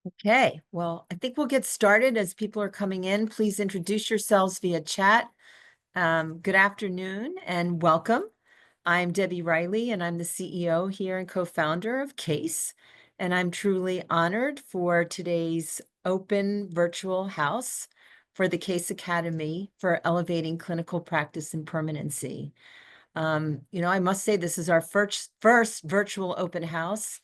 Okay, well, I think we'll get started as people are coming in. Please introduce yourselves via chat. Good afternoon and welcome. I'm Debbie Riley, and I'm the CEO here and co-founder of C.A.S E. And I'm truly honored for today's open virtual house for the C.A.S E Academy for elevating clinical practice and permanency. I must say this is our first virtual open house.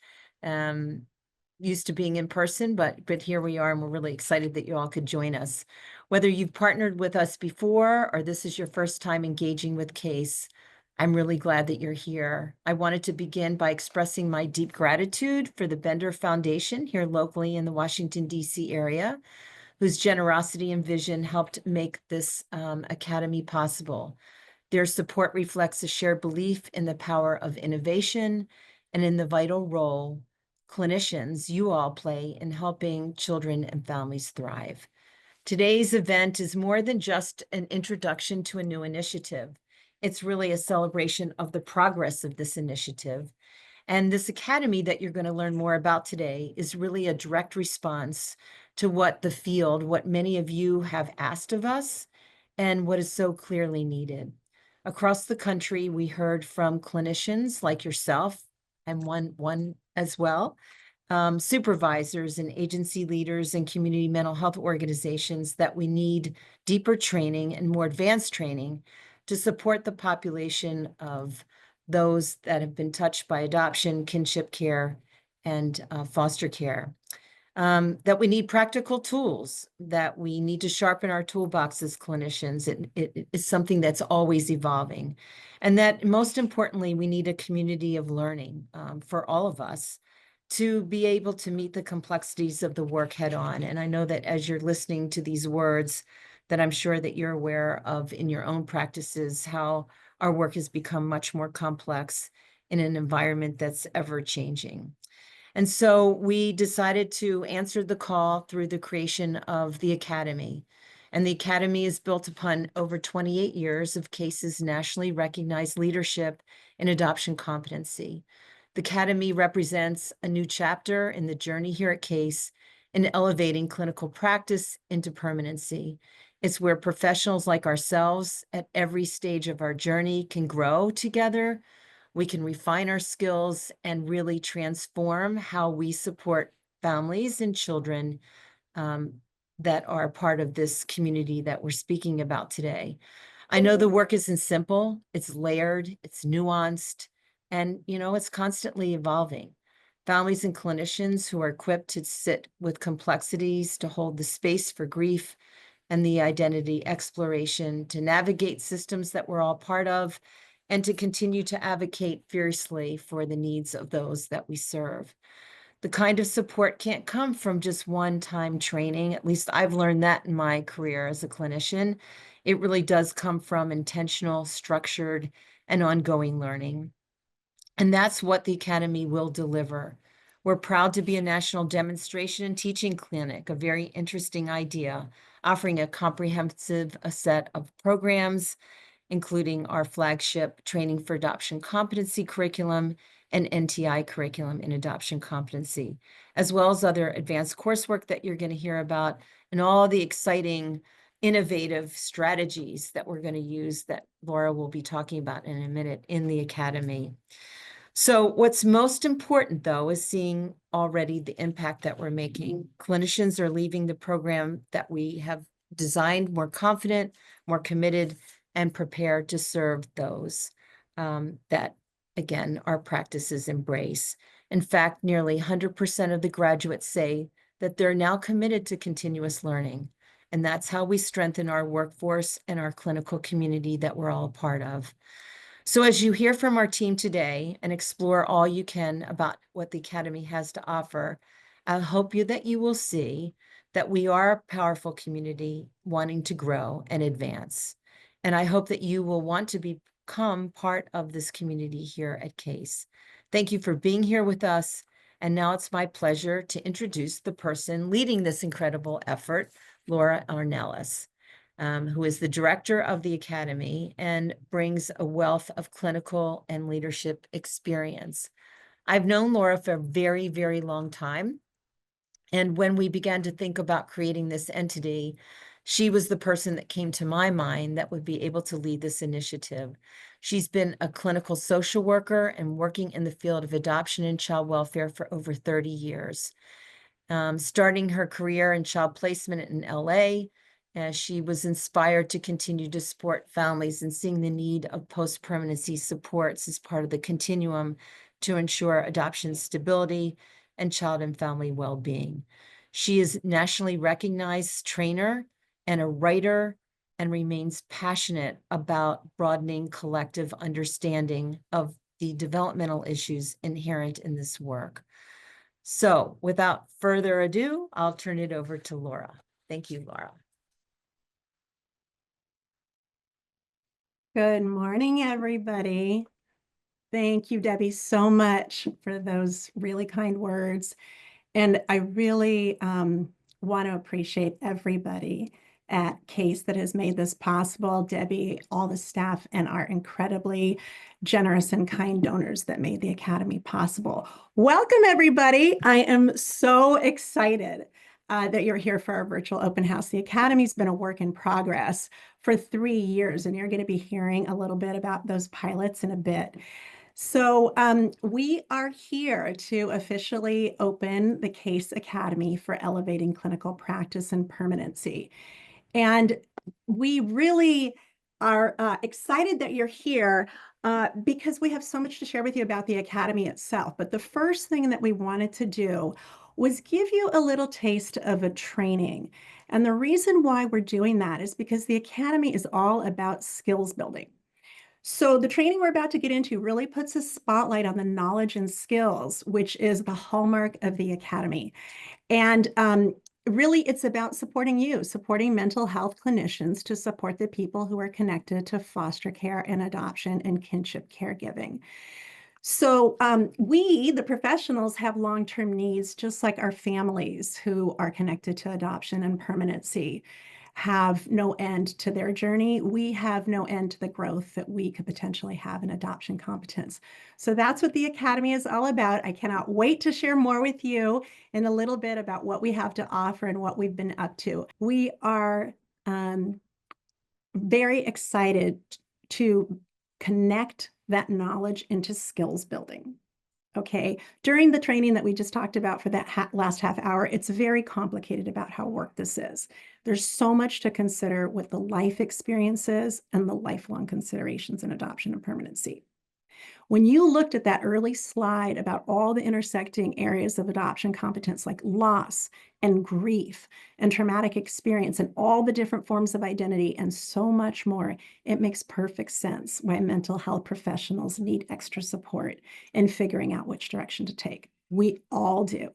Used to being in person, but here we are, and we're really excited that you all could join us. Whether you've partnered with us before or this is your first time engaging with C.A.S E, I'm really glad that you're here. I wanted to begin by expressing my deep gratitude for the Bender Foundation here locally in the Washington, D.C. area, whose generosity and vision helped make this academy possible. Their support reflects a shared belief in the power of innovation and in the vital role clinicians, you all play in helping children and families thrive. Today's event is more than just an introduction to a new initiative. It's really a celebration of the progress of this initiative. And this academy that you're going to learn more about today is really a direct response to what many of you have asked of us and what is so clearly needed. Across the country, we heard from clinicians like yourself and one as well, supervisors and agency leaders and community mental health organizations that we need deeper training and more advanced training to support the population of those that have been touched by adoption, kinship care, and foster care. That we need practical tools, that we need to sharpen our toolbox as clinicians. It is something that's always evolving. And that most importantly, we need a community of learning for all of us to be able to meet the complexities of the work head on. And I know that as you're listening to these words, that I'm sure that you're aware of in your own practices, how our work has become much more complex in an environment that's ever changing. And so we decided to answer the call through the creation of the Academy. And the Academy is built upon over 28 years of C.A.S.E's nationally recognized leadership in adoption competency. The Academy represents a new chapter in the journey here at C.A.S.E in elevating clinical practice into permanency. It's where professionals like ourselves at every stage of our journey can grow together. We can refine our skills and really transform how we support families and children that are part of this community that we're speaking about today. I know the work isn't simple, it's layered, it's nuanced, and it's constantly evolving. Families and clinicians who are equipped to sit with complexities, to hold the space for grief and the identity exploration, to navigate systems that we're all part of, and to continue to advocate fiercely for the needs of those that we serve. The kind of support can't come from just one-time training. At least I've learned that in my career as a clinician. It really does come from intentional, structured, and ongoing learning. And that's what the Academy will deliver. We're proud to be a national demonstration and teaching clinic, a very interesting idea, offering a comprehensive set of programs, including our flagship Training for Adoption Competency curriculum and NTI curriculum in adoption competency, as well as other advanced coursework that you're going to hear about, and all the exciting, innovative strategies that we're going to use that Laura will be talking about in a minute in the Academy. So what's most important, though, is seeing already the impact that we're making. Clinicians are leaving the program that we have designed more confident, more committed, and prepared to serve those that, again, our practices embrace. In fact, nearly 100% of the graduates say that they're now committed to continuous learning. And that's how we strengthen our workforce and our clinical community that we're all a part of. So as you hear from our team today and explore all you can about what the Academy has to offer, I hope that you will see that we are a powerful community wanting to grow and advance. And I hope that you will want to become part of this community here at C.A.S.E. Thank you for being here with us. And now it's my pleasure to introduce the person leading this incredible effort, Laura Ornelas, who is the director of the Academy and brings a wealth of clinical and leadership experience. I've known Laura for a very, very long time. And when we began to think about creating this entity, she was the person that came to my mind that would be able to lead this initiative. She's been a clinical social worker and working in the field of adoption and child welfare for over 30 years. Starting her career in child placement in LA, she was inspired to continue to support families and seeing the need of post-permanency supports as part of the continuum to ensure adoption stability and child and family well-being. She is nationally recognized trainer and a writer and remains passionate about broadening collective understanding of the developmental issues inherent in this work. So without further ado, I'll turn it over to Laura. Thank you, Laura. Good morning, everybody. Thank you, Debbie, so much for those really kind words. And I really want to appreciate everybody at C.A.S.E that has made this possible, Debbie, all the staff, and our incredibly generous and kind donors that made the Academy possible. Welcome, everybody. I am so excited that you're here for our virtual open house. The Academy's been a work in progress for 3 years, and you're going to be hearing a little bit about those pilots in a bit. So we are here to officially open the C.A.S.E Academy for elevating clinical practice and permanency. And we really are excited that you're here because we have so much to share with you about the Academy itself. But the first thing that we wanted to do was give you a little taste of a training. And the reason why we're doing that is because the Academy is all about skills building. So the training we're about to get into really puts a spotlight on the knowledge and skills, which is the hallmark of the Academy. And really, it's about supporting you, supporting mental health clinicians to support the people who are connected to foster care and adoption and kinship caregiving. So we, the professionals, have long-term needs, just like our families who are connected to adoption and permanency have no end to their journey. We have no end to the growth that we could potentially have in adoption competence. So that's what the Academy is all about. I cannot wait to share more with you in a little bit about what we have to offer and what we've been up to. We are very excited to connect that knowledge into skills building. Okay, during the training that we just talked about for that last half hour, it's very complicated about how work this is. There's so much to consider with the life experiences and the lifelong considerations in adoption and permanency. When you looked at that early slide about all the intersecting areas of adoption competence like loss and grief and traumatic experience and all the different forms of identity and so much more, it makes perfect sense why mental health professionals need extra support in figuring out which direction to take. We all do.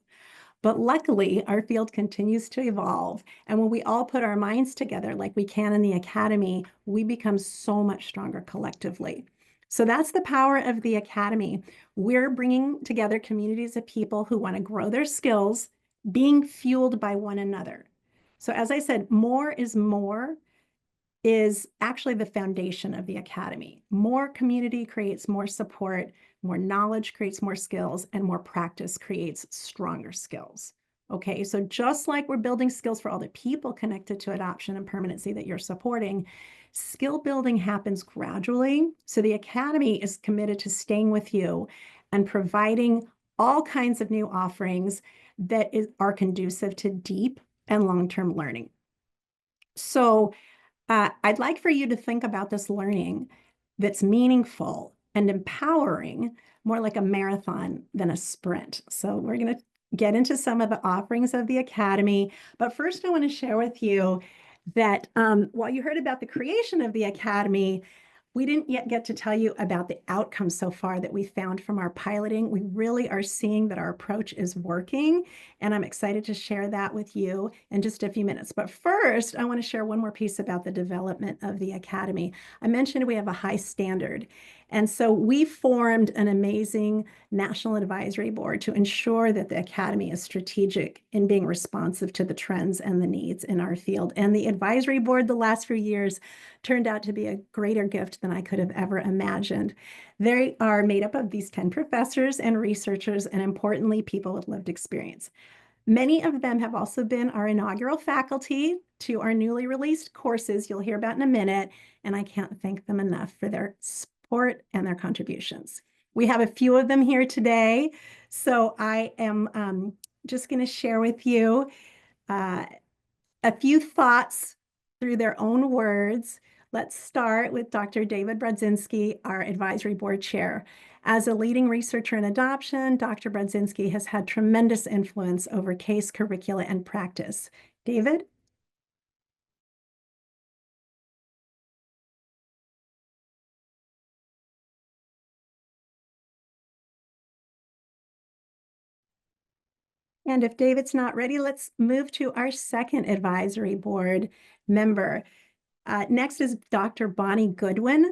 But luckily, our field continues to evolve. And when we all put our minds together like we can in the Academy, we become so much stronger collectively. So that's the power of the Academy. We're bringing together communities of people who want to grow their skills, being fueled by one another. So as I said, more is more is actually the foundation of the Academy. More community creates more support, more knowledge creates more skills, and more practice creates stronger skills. Okay, so just like we're building skills for all the people connected to adoption and permanency that you're supporting, skill building happens gradually. So the Academy is committed to staying with you and providing all kinds of new offerings that are conducive to deep and long-term learning. So I'd like for you to think about this learning that's meaningful and empowering, more like a marathon than a sprint. So we're going to get into some of the offerings of the Academy. But first, I want to share with you that while you heard about the creation of the Academy, we didn't yet get to tell you about the outcomes so far that we found from our piloting. We really are seeing that our approach is working, and I'm excited to share that with you in just a few minutes. But first, I want to share one more piece about the development of the Academy. I mentioned we have a high standard, and so we formed an amazing national advisory board to ensure that the Academy is strategic in being responsive to the trends and the needs in our field. And the advisory board the last few years turned out to be a greater gift than I could have ever imagined. They are made up of these 10 professors and researchers, and importantly, people with lived experience. Many of them have also been our inaugural faculty to our newly released courses you'll hear about in a minute, and I can't thank them enough for their support and their contributions. We have a few of them here today, so I am just going to share with you uh, a few thoughts through their own words. Let's start with Dr. David Brodzinski, our advisory board chair. As a leading researcher in adoption, Dr. Brodzinski has had tremendous influence over CASE curricula and practice. David? And if David's not ready, let's move to our second advisory board member. Next is Dr. Bonnie Goodwin.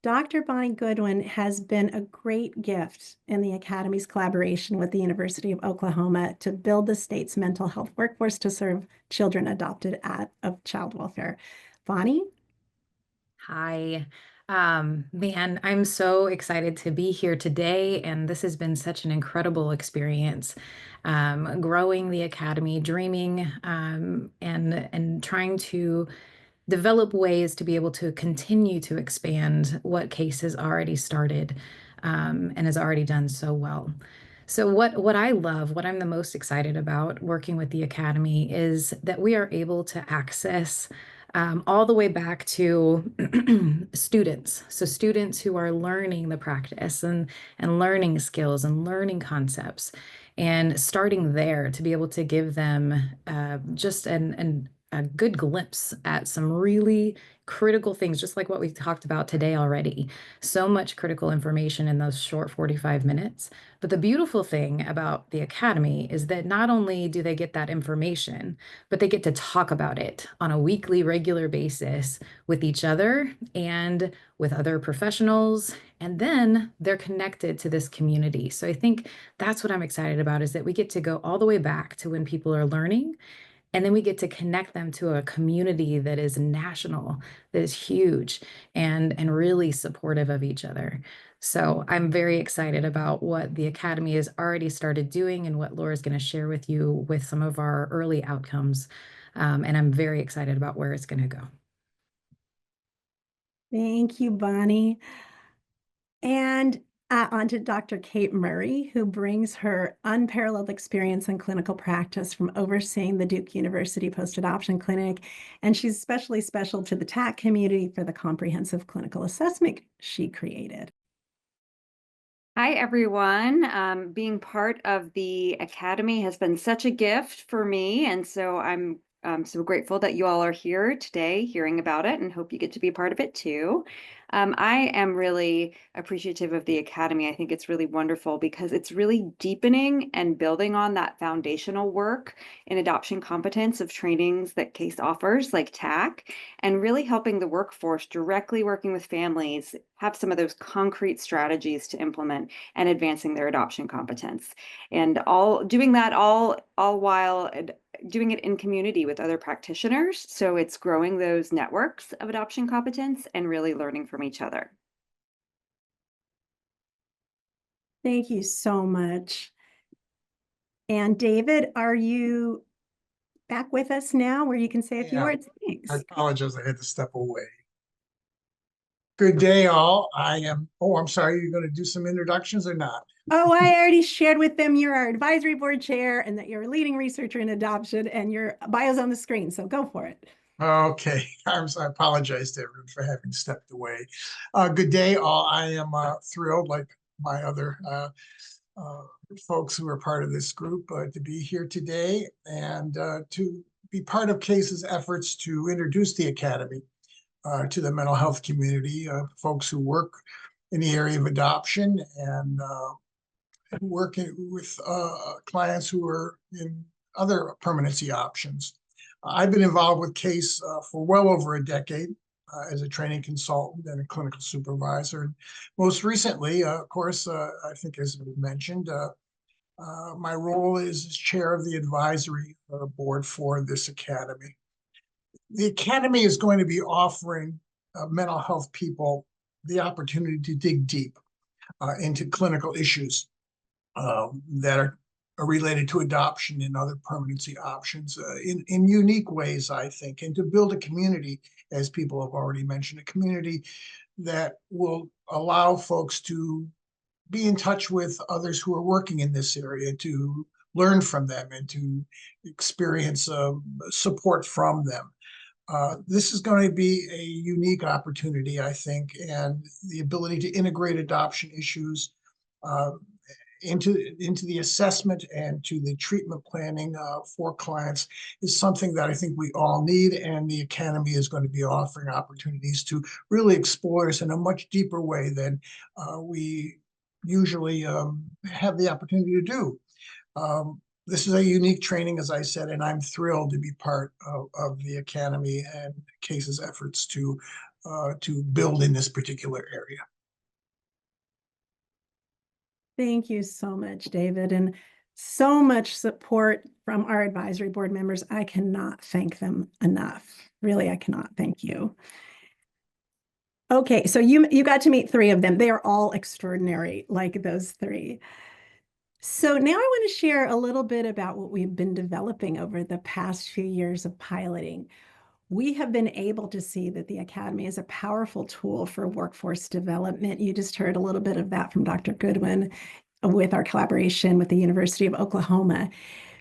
Dr. Bonnie Goodwin has been a great gift in the Academy's collaboration with the University of Oklahoma to build the state's mental health workforce to serve children adopted out of child welfare. Bonnie? Hi. Man, I'm so excited to be here today, and this has been such an incredible experience. Growing the Academy, dreaming, and trying to develop ways to be able to continue to expand what CASE has already started, and has already done so well. So what I love, what I'm the most excited about working with the Academy is that we are able to access all the way back to students. So students who are learning the practice and learning skills and learning concepts, and starting there to be able to give them just a good glimpse at some really critical things, just like what we talked about today already. So much critical information in those short 45 minutes. But the beautiful thing about the Academy is that not only do they get that information, but they get to talk about it on a weekly, regular basis with each other and with other professionals. And then they're connected to this community. So I think that's what I'm excited about, is that we get to go all the way back to when people are learning, and then we get to connect them to a community that is national, that is huge and really supportive of each other. So I'm very excited about what the Academy has already started doing and what Laura's going to share with you with some of our early outcomes. And I'm very excited about where it's going to go. Thank you, Bonnie. And on to Dr. Kate Murray, who brings her unparalleled experience in clinical practice from overseeing the Duke University Post-Adoption Clinic. And she's especially special to the TAC community for the comprehensive clinical assessment she created. Hi, everyone. Being part of the Academy has been such a gift for me, and so I'm so grateful that you all are here today hearing about it, and hope you get to be part of it too. I am really appreciative of the Academy. I think it's really wonderful because it's really deepening and building on that foundational work in adoption competence of trainings that CASE offers, like TAC, and really helping the workforce directly working with families have some of those concrete strategies to implement and advancing their adoption competence. And all doing that all while doing it in community with other practitioners. So it's growing those networks of adoption competence and really learning from each other. Thank you so much. And David, are you back with us now where you can say a few words? Thanks. I apologize, I had to step away. Good day, all. I'm sorry, you're going to do some introductions or not? Oh, I already shared with them you're our advisory board chair and that you're a leading researcher in adoption, and your bio's on the screen, so go for it. Okay, I apologize to everyone for having stepped away. Good day, all. I am thrilled, like my other folks who are part of this group, to be here today and to be part of CASE's efforts to introduce the Academy to the mental health community, folks who work in the area of adoption and working with clients who are in other permanency options. I've been involved with CASE for well over a decade as a training consultant and a clinical supervisor. And most recently, of course, I think as was mentioned, my role is as chair of the advisory board for this Academy. The Academy is going to be offering mental health people the opportunity to dig deep into clinical issues that are related to adoption and other permanency options in unique ways, I think, and to build a community, as people have already mentioned, a community that will allow folks to be in touch with others who are working in this area, to learn from them and to experience support from them. This is going to be a unique opportunity, I think, and the ability to integrate adoption issues into the assessment and to the treatment planning for clients is something that I think we all need, and the Academy is going to be offering opportunities to really explore this in a much deeper way than we usually have the opportunity to do. This is a unique training, as I said, and I'm thrilled to be part of the Academy and C.A.S.E's efforts to build in this particular area. Thank you so much, David, and so much support from our advisory board members. I cannot thank them enough. Really, I cannot thank you. Okay, so you got to meet 3 of them. They are all extraordinary, like those 3. So now I want to share a little bit about what we've been developing over the past few years of piloting. We have been able to see that the Academy is a powerful tool for workforce development. You just heard a little bit of that from Dr. Goodwin with our collaboration with the University of Oklahoma.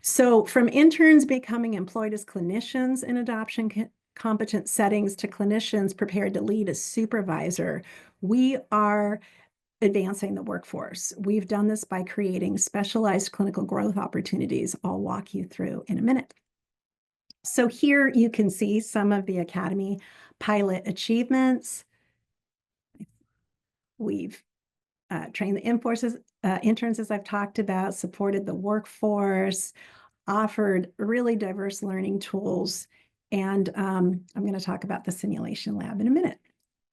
So from interns becoming employed as clinicians in adoption competent settings to clinicians prepared to lead as supervisor, we are advancing the workforce. We've done this by creating specialized clinical growth opportunities. I'll walk you through in a minute. So here you can see some of the Academy pilot achievements. We've trained the interns, as I've talked about, supported the workforce, offered really diverse learning tools, and I'm going to talk about the simulation lab in a minute.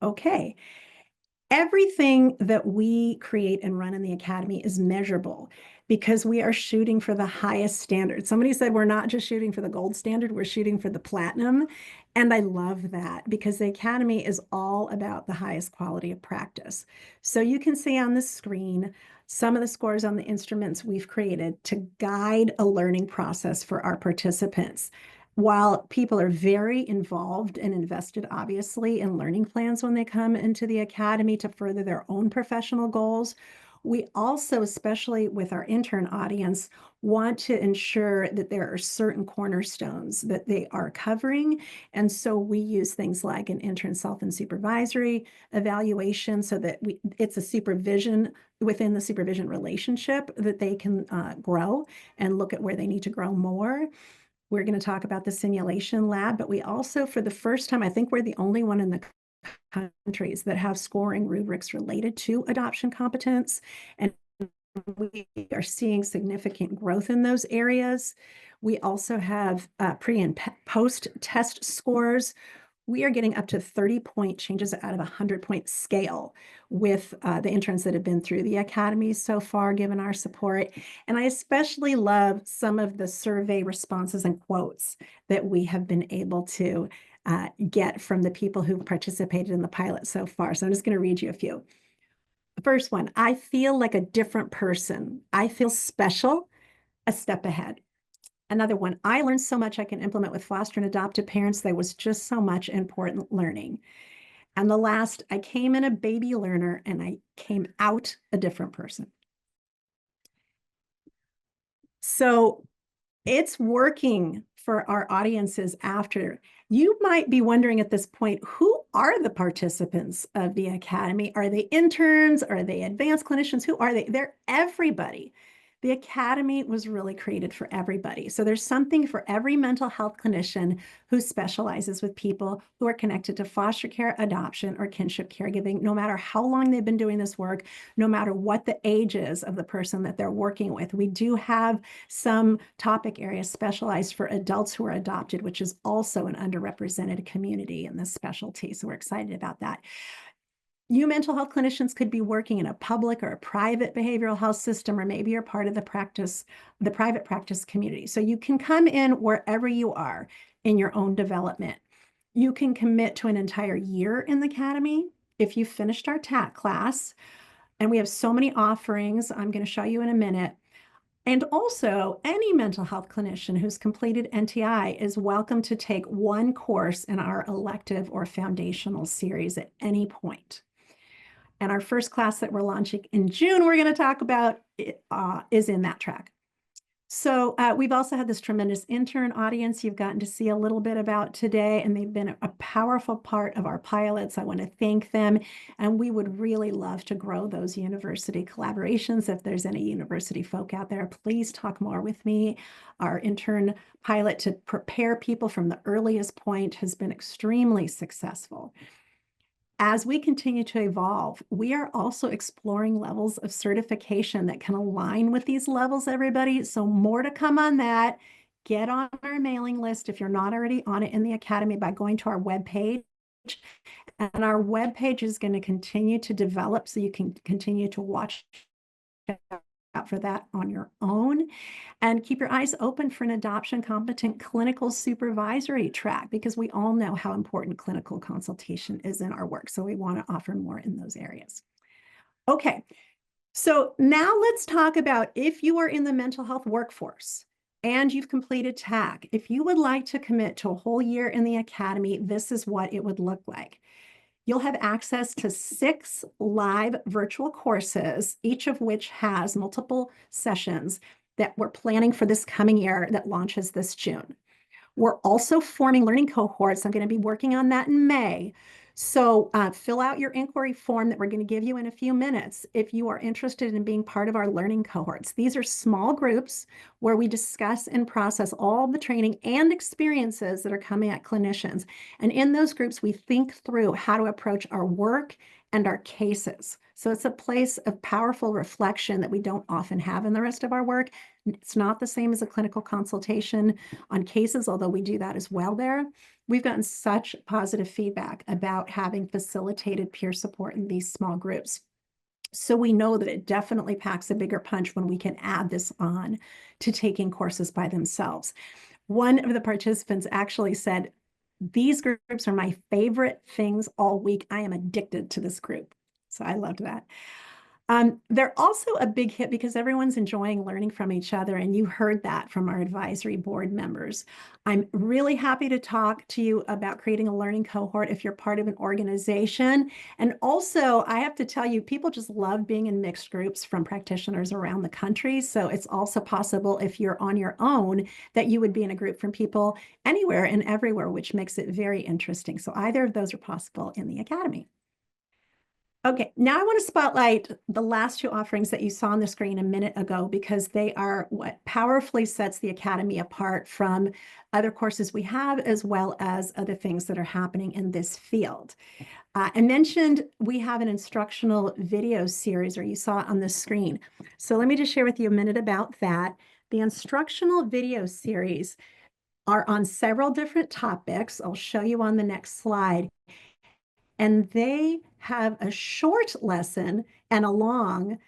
Okay. Everything that we create and run in the Academy is measurable because we are shooting for the highest standard. Somebody said we're not just shooting for the gold standard, we're shooting for the platinum. And I love that because the Academy is all about the highest quality of practice. So you can see on the screen some of the scores on the instruments we've created to guide a learning process for our participants. While people are very involved and invested, obviously, in learning plans when they come into the Academy to further their own professional goals, we also, especially with our intern audience, want to ensure that there are certain cornerstones that they are covering. And so we use things like an intern self and supervisory evaluation so that it's a supervision within the supervision relationship that they can grow and look at where they need to grow more. We're going to talk about the simulation lab, but we also, for the first time, I think we're the only one in the countries that have scoring rubrics related to adoption competence. And we are seeing significant growth in those areas. We also have pre and post test scores. We are getting up to 30-point changes out of a 100-point scale with the interns that have been through the Academy so far, given our support. And I especially love some of the survey responses and quotes that we have been able to get from the people who've participated in the pilot so far. So I'm just going to read you a few. The first one, I feel like a different person. I feel special, a step ahead. Another one, I learned so much I can implement with foster and adoptive parents. There was just so much important learning. And the last, I came in a baby learner and I came out a different person. So it's working for our audiences after. You might be wondering at this point, who are the participants of the Academy? Are they interns? Are they advanced clinicians? Who are they? They're everybody. The Academy was really created for everybody. So there's something for every mental health clinician who specializes with people who are connected to foster care, adoption, or kinship caregiving, no matter how long they've been doing this work, no matter what the age is of the person that they're working with. We do have some topic areas specialized for adults who are adopted, which is also an underrepresented community in this specialty. So we're excited about that. You mental health clinicians could be working in a public or a private behavioral health system, or maybe you're part of the private practice community. So you can come in wherever you are in your own development. You can commit to an entire year in the Academy if you finished our TAC class. And we have so many offerings I'm going to show you in a minute. And also, any mental health clinician who's completed NTI is welcome to take one course in our elective or foundational series at any point. And our first class that we're launching in June, we're going to talk about, is in that track. So we've also had this tremendous intern audience you've gotten to see a little bit about today, and they've been a powerful part of our pilots. I want to thank them, and we would really love to grow those university collaborations. If there's any university folk out there, please talk more with me. Our intern pilot to prepare people from the earliest point has been extremely successful. As we continue to evolve, we are also exploring levels of certification that can align with these levels, everybody. So more to come on that. Get on our mailing list if you're not already on it in the Academy by going to our webpage. And our webpage is going to continue to develop so you can continue to watch out for that on your own. And keep your eyes open for an adoption competent clinical supervisory track, because we all know how important clinical consultation is in our work. So we want to offer more in those areas. Okay, so now let's talk about if you are in the mental health workforce and you've completed TAC, if you would like to commit to a whole year in the Academy, this is what it would look like. You'll have access to 6 live virtual courses, each of which has multiple sessions that we're planning for this coming year that launches this June. We're also forming learning cohorts. I'm going to be working on that in May. So fill out your inquiry form that we're going to give you in a few minutes if you are interested in being part of our learning cohorts. These are small groups where we discuss and process all the training and experiences that are coming at clinicians. And in those groups, we think through how to approach our work and our cases. So it's a place of powerful reflection that we don't often have in the rest of our work. It's not the same as a clinical consultation on cases, although we do that as well there. We've gotten such positive feedback about having facilitated peer support in these small groups. So we know that it definitely packs a bigger punch when we can add this on to taking courses by themselves. One of the participants actually said, "These groups are my favorite things all week. I am addicted to this group." So I loved that. They're also a big hit because everyone's enjoying learning from each other, and you heard that from our advisory board members. I'm really happy to talk to you about creating a learning cohort if you're part of an organization. And also, I have to tell you, people just love being in mixed groups from practitioners around the country. So it's also possible if you're on your own that you would be in a group from people anywhere and everywhere, which makes it very interesting. So either of those are possible in the Academy. Okay, now I want to spotlight the last 2 offerings that you saw on the screen a minute ago, because they are what powerfully sets the Academy apart from other courses we have, as well as other things that are happening in this field. I mentioned we have an instructional video series, or you saw it on the screen. So let me just share with you a minute about that. The instructional video series are on several different topics. I'll show you on the next slide. And they have a short lesson and a long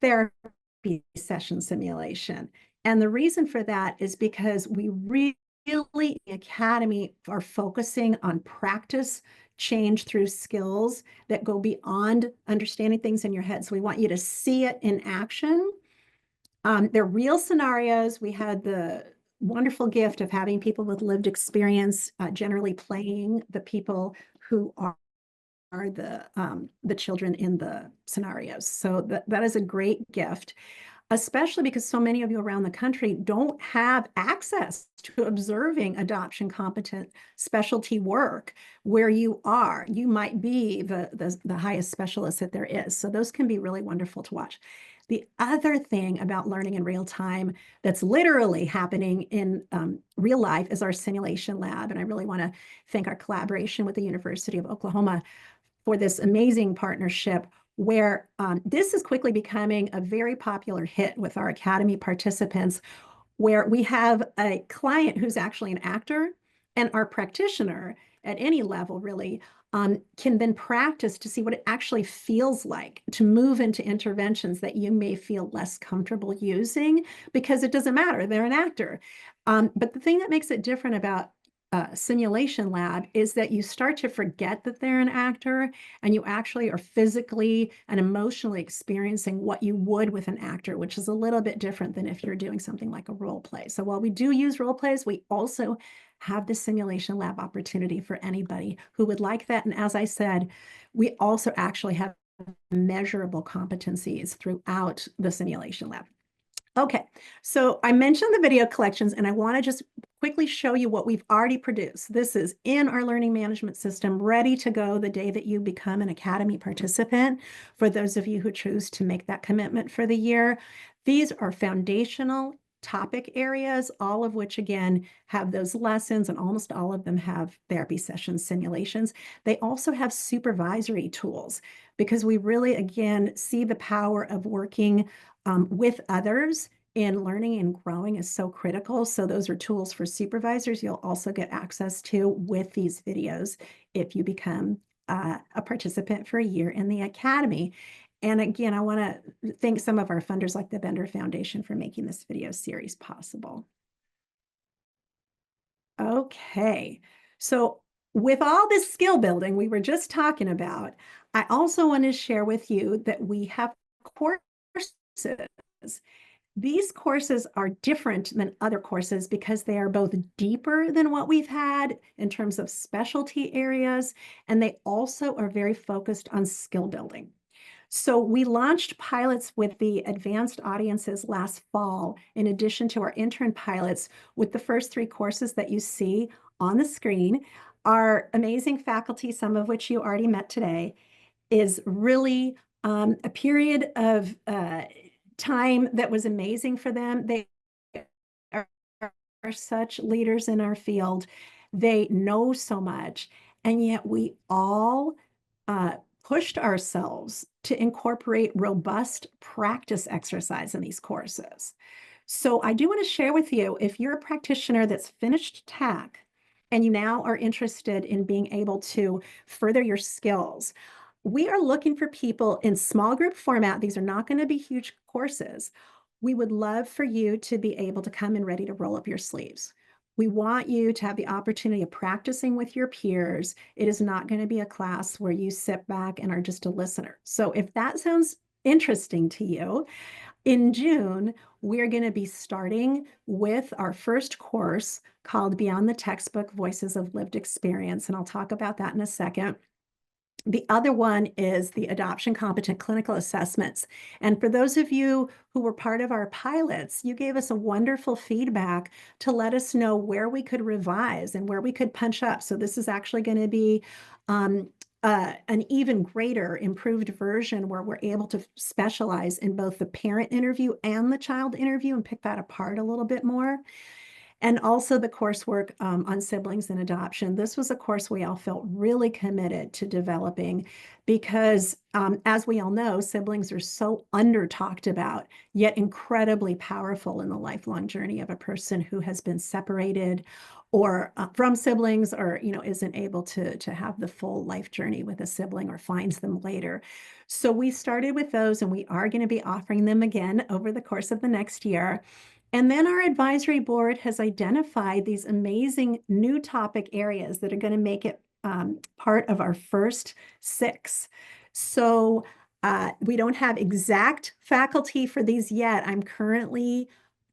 therapy session simulation. And the reason for that is because we really, the Academy, are focusing on practice change through skills that go beyond understanding things in your head. So we want you to see it in action. They're real scenarios. We had the wonderful gift of having people with lived experience generally playing the people who are the children in the scenarios. So that is a great gift, especially because so many of you around the country don't have access to observing adoption competent specialty work where you are. You might be the highest specialist that there is. So those can be really wonderful to watch. The other thing about learning in real time that's literally happening in real life is our simulation lab. And I really want to thank our collaboration with the University of Oklahoma for this amazing partnership, where this is quickly becoming a very popular hit with our Academy participants, where we have a client who's actually an actor, and our practitioner at any level really can then practice to see what it actually feels like to move into interventions that you may feel less comfortable using, because it doesn't matter, they're an actor. But the thing that makes it different about simulation lab is that you start to forget that they're an actor, and you actually are physically and emotionally experiencing what you would with an actor, which is a little bit different than if you're doing something like a role play. So while we do use role plays, we also have the simulation lab opportunity for anybody who would like that. And as I said, we also actually have measurable competencies throughout the simulation lab. Okay, so I mentioned the video collections, and I want to just quickly show you what we've already produced. This is in our learning management system, ready to go the day that you become an Academy participant, for those of you who choose to make that commitment for the year. These are foundational topic areas, all of which, again, have those lessons, and almost all of them have therapy session simulations. They also have supervisory tools, because we really, again, see the power of working with others in learning and growing is so critical. So those are tools for supervisors you'll also get access to with these videos if you become a participant for a year in the Academy. And again, I want to thank some of our funders like the Bender Foundation for making this video series possible. Okay, so with all this skill building we were just talking about, I also want to share with you that we have courses. These courses are different than other courses because they are both deeper than what we've had in terms of specialty areas, and they also are very focused on skill building. So we launched pilots with the advanced audiences last fall, in addition to our intern pilots with the first 3 courses that you see on the screen. Our amazing faculty, some of which you already met today, is really a period of time that was amazing for them. They are, are such leaders in our field. They know so much, and yet we all pushed ourselves to incorporate robust practice exercise in these courses. So I do want to share with you, if you're a practitioner that's finished TAC and you now are interested in being able to further your skills, we are looking for people in small group format. These are not going to be huge courses. We would love for you to be able to come in ready to roll up your sleeves. We want you to have the opportunity of practicing with your peers. It is not going to be a class where you sit back and are just a listener. So if that sounds interesting to you, in June, we're going to be starting with our first course called Beyond the Textbook: Voices of Lived Experience, and I'll talk about that in a second. The other one is the adoption competent clinical assessments. And for those of you who were part of our pilots, you gave us a wonderful feedback to let us know where we could revise and where we could punch up. So this is actually going to be an even greater improved version where we're able to specialize in both the parent interview and the child interview and pick that apart a little bit more. And also the coursework on siblings and adoption. This was a course we all felt really committed to developing because, as we all know, siblings are so under talked about, yet incredibly powerful in the lifelong journey of a person who has been separated or from siblings, or isn't able to have the full life journey with a sibling or finds them later. So we started with those, and we are going to be offering them again over the course of the next year. And then our advisory board has identified these amazing new topic areas that are going to make it part of our first 6. So we don't have exact faculty for these yet. I'm currently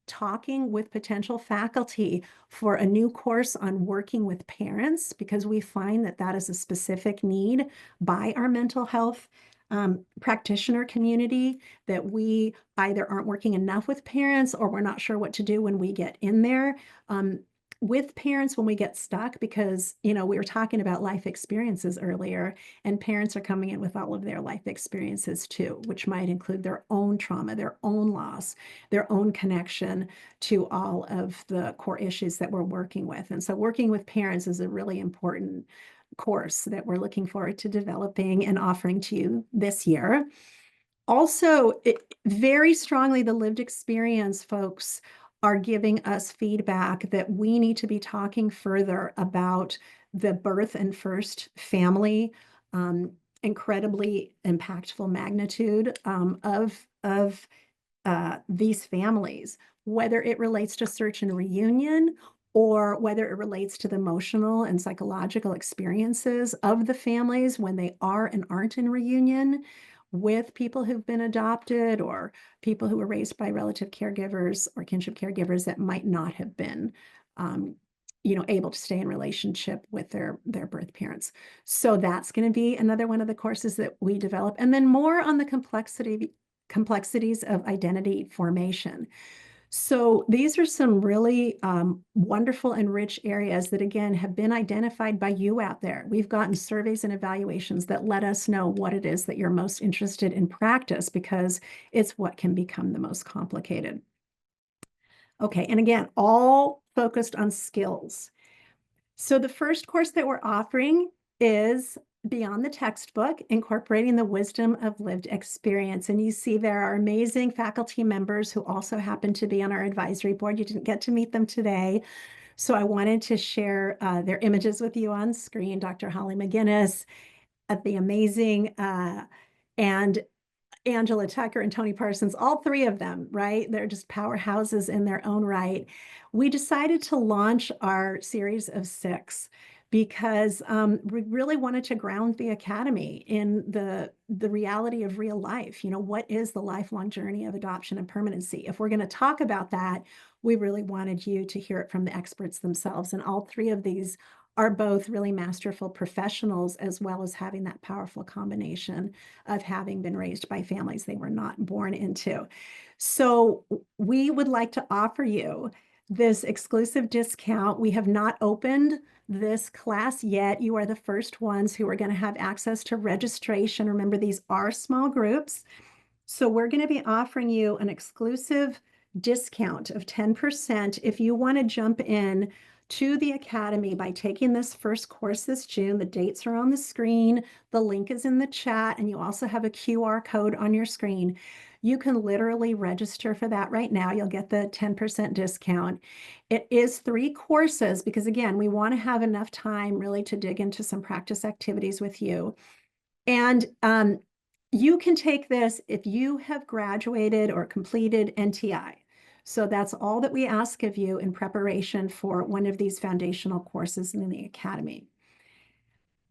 talking with potential faculty for a new course on working with parents, because we find that that is a specific need by our mental health practitioner community, that we either aren't working enough with parents or we're not sure what to do when we get in there with parents when we get stuck, because we were talking about life experiences earlier, and parents are coming in with all of their life experiences too, which might include their own trauma, their own loss, their own connection to all of the core issues that we're working with. And so working with parents is a really important course that we're looking forward to developing and offering to you this year. Also, very strongly, the lived experience folks are giving us feedback that we need to be talking further about the birth and first family, incredibly impactful magnitude of these families, whether it relates to search and reunion or whether it relates to the emotional and psychological experiences of the families when they are and aren't in reunion with people who've been adopted or people who were raised by relative caregivers or kinship caregivers that might not have been able to stay in relationship with their birth parents. So that's going to be another one of the courses that we develop. And then more on the complexities of identity formation. So these are some really wonderful and rich areas that, again, have been identified by you out there. We've gotten surveys and evaluations that let us know what it is that you're most interested in practice, because it's what can become the most complicated. Okay, and again, all focused on skills. So the first course that we're offering is Beyond the Textbook, Incorporating the Wisdom of Lived Experience. And you see there are amazing faculty members who also happen to be on our advisory board. You didn't get to meet them today, so I wanted to share their images with you on screen. Dr. Holly McGinnis, the amazing and Angela Tucker and Tony Parsons, all three of them, right? They're just powerhouses in their own right. We decided to launch our series of 6 because we really wanted to ground the Academy in the reality of real life. What is the lifelong journey of adoption and permanency? If we're going to talk about that, we really wanted you to hear it from the experts themselves. And all 3 of these are both really masterful professionals, as well as having that powerful combination of having been raised by families they were not born into. So we would like to offer you this exclusive discount. We have not opened this class yet. You are the first ones who are going to have access to registration. Remember, these are small groups. So we're going to be offering you an exclusive discount of 10% if you want to jump in to the Academy by taking this first course this June. The dates are on the screen. The link is in the chat, and you also have a QR code on your screen. You can literally register for that right now. You'll get the 10% discount. It is 3 courses because, again, we want to have enough time really to dig into some practice activities with you. And you can take this if you have graduated or completed NTI. So that's all that we ask of you in preparation for one of these foundational courses in the Academy.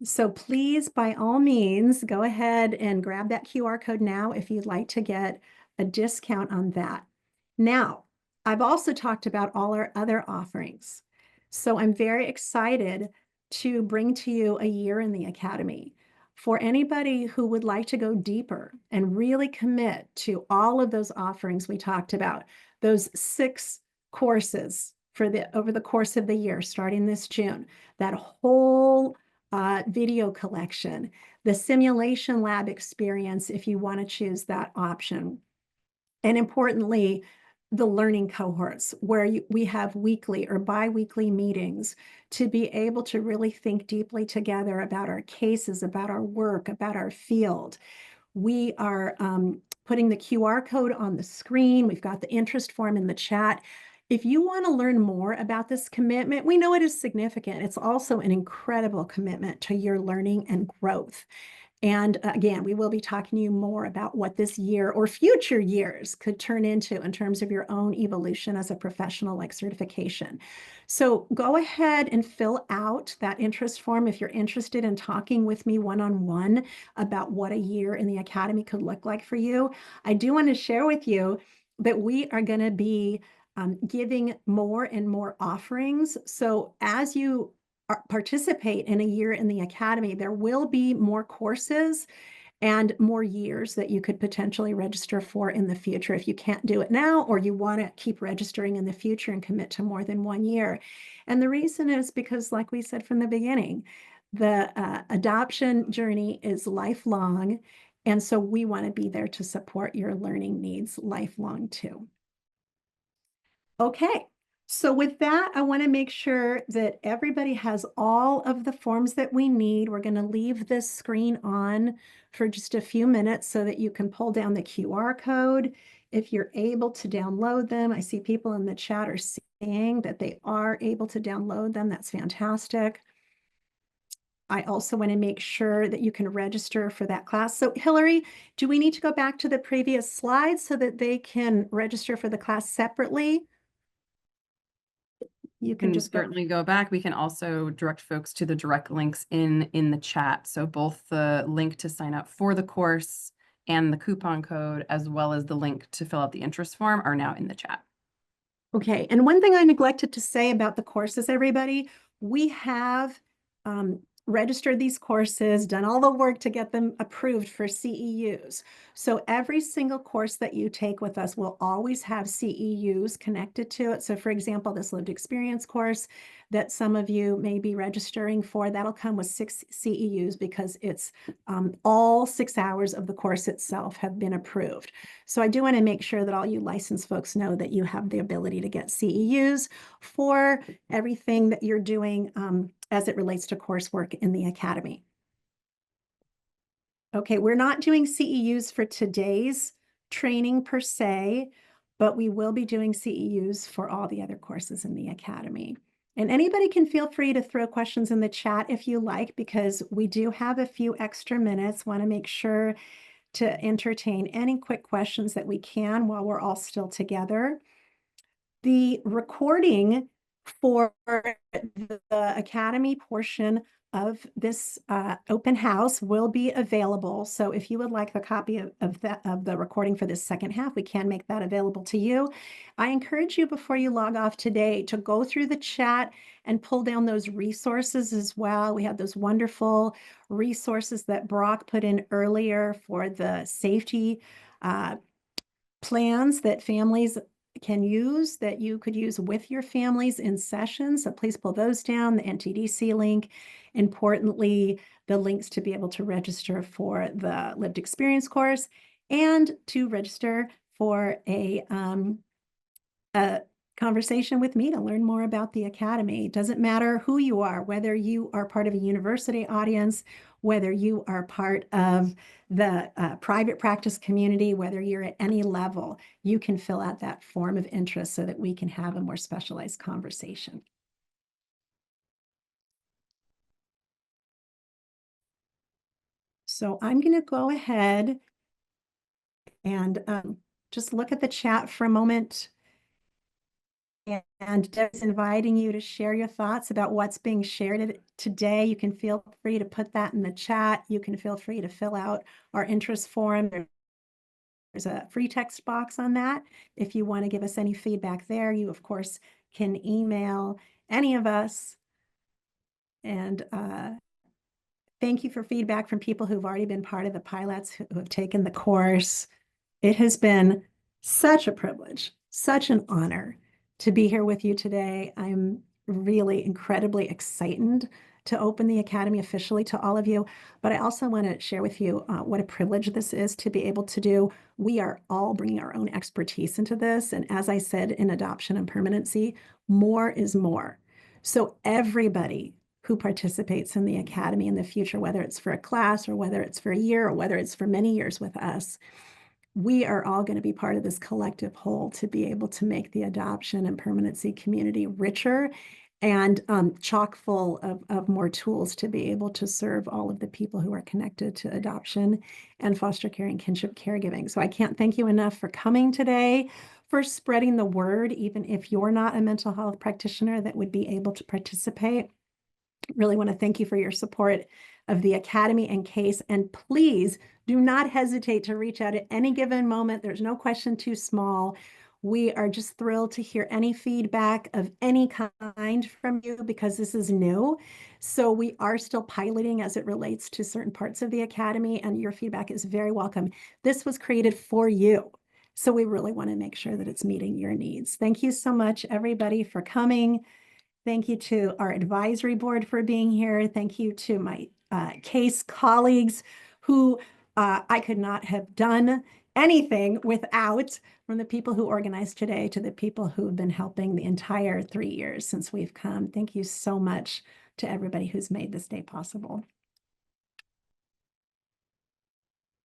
So please, by all means, go ahead and grab that QR code now if you'd like to get a discount on that. Now, I've also talked about all our other offerings. So I'm very excited to bring to you a year in the Academy. For anybody who would like to go deeper and really commit to all of those offerings we talked about, those 6 courses over the course of the year, starting this June, that whole video collection, the simulation lab experience, if you want to choose that option. And importantly, the learning cohorts where we have weekly or bi-weekly meetings to be able to really think deeply together about our cases, about our work, about our field. We are putting the QR code on the screen. We've got the interest form in the chat. If you want to learn more about this commitment, we know it is significant. It's also an incredible commitment to your learning and growth. And again, we will be talking to you more about what this year or future years could turn into in terms of your own evolution as a professional, like certification. So go ahead and fill out that interest form if you're interested in talking with me one-on-one about what a year in the Academy could look like for you. I do want to share with you that we are going to be giving more and more offerings. So as you participate in a year in the Academy, there will be more courses and more years that you could potentially register for in the future if you can't do it now, or you want to keep registering in the future and commit to more than 1 year. And the reason is because, like we said from the beginning, the adoption journey is lifelong. And so we want to be there to support your learning needs lifelong too. Okay. So with that, I want to make sure that everybody has all of the forms that we need. We're going to leave this screen on for just a few minutes so that you can pull down the QR code if you're able to download them. I see people in the chat are saying that they are able to download them. That's fantastic. I also want to make sure that you can register for that class. So Hillary, do we need to go back to the previous slides so that they can register for the class separately? You can Can just go. certainly go back. We can also direct folks to the direct links in the chat. So both the link to sign up for the course and the coupon code, as well as the link to fill out the interest form, are now in the chat. Okay, and one thing I neglected to say about the courses, everybody, we have registered these courses, done all the work to get them approved for CEUs. So every single course that you take with us will always have CEUs connected to it. So for example, this lived experience course that some of you may be registering for, that'll come with 6 CEUs because it's all 6 hours of the course itself have been approved. So I do want to make sure that all you licensed folks know that you have the ability to get CEUs for everything that you're doing as it relates to coursework in the Academy. Okay, we're not doing CEUs for today's training per se, but we will be doing CEUs for all the other courses in the Academy. And anybody can feel free to throw questions in the chat if you like, because we do have a few extra minutes. Want to make sure to entertain any quick questions that we can while we're all still together. The recording for the Academy portion of this open house will be available. So if you would like a copy of the recording for this second half, we can make that available to you. I encourage you before you log off today to go through the chat and pull down those resources as well. We have those wonderful resources that Brock put in earlier for the safety plans that families can use, that you could use with your families in sessions. So please pull those down, the NTDC link. Importantly, the links to be able to register for the lived experience course and to register for a conversation with me to learn more about the Academy. It doesn't matter who you are, whether you are part of a university audience, whether you are part of the private practice community, whether you're at any level, you can fill out that form of interest so that we can have a more specialized conversation. So I'm going to go ahead and just look at the chat for a moment. And Deb's inviting you to share your thoughts about what's being shared today. You can feel free to put that in the chat. You can feel free to fill out our interest form. There's a free text box on that. If you want to give us any feedback there, you, of course, can email any of us. And thank you for feedback from people who've already been part of the pilots who have taken the course. It has been such a privilege, such an honor to be here with you today. I'm really incredibly excited to open the Academy officially to all of you, but I also want to share with you what a privilege this is to be able to do. We are all bringing our own expertise into this, and as I said in adoption and permanency, more is more. So everybody who participates in the Academy in the future, whether it's for a class or whether it's for a year or whether it's for many years with us, we are all going to be part of this collective whole to be able to make the adoption and permanency community richer and chock full of more tools to be able to serve all of the people who are connected to adoption and foster care and kinship caregiving. So I can't thank you enough for coming today, for spreading the word, even if you're not a mental health practitioner that would be able to participate. Really want to thank you for your support of the Academy and C.A.S.E, and please do not hesitate to reach out at any given moment. There's no question too small. We are just thrilled to hear any feedback of any kind from you because this is new. So we are still piloting as it relates to certain parts of the Academy, and your feedback is very welcome. This was created for you. So we really want to make sure that it's meeting your needs. Thank you so much, everybody, for coming. Thank you to our advisory board for being here. Thank you to my C.A.S.E colleagues who I could not have done anything without, from the people who organized today to the people who have been helping the entire 3 years since we've come. Thank you so much to everybody who's made this day possible.